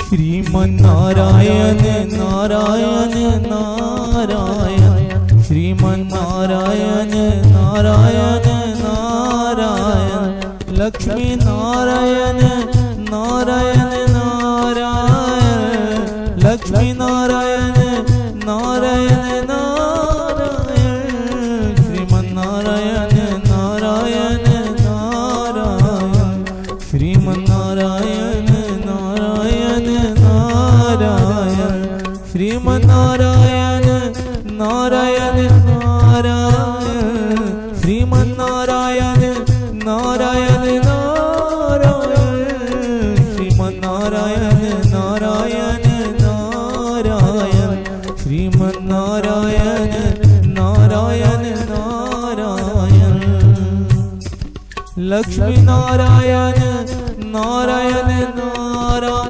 Sriman Narayana Narayan Narayan Sriman Narayana Narayan Narayan Lakshmi Narayan Narayan Narayan Lakshmi Narayan Narayan Narayan Sriman Narayana Narayan Narayan Sriman Narayana Narayan Narayan Sriman Narayana Narayan Narayan Sriman Narayana Narayan Narayan Sriman Narayana Narayan Narayan Sriman Narayana Narayan Narayan Lakshmi Narayan Narayan Narayan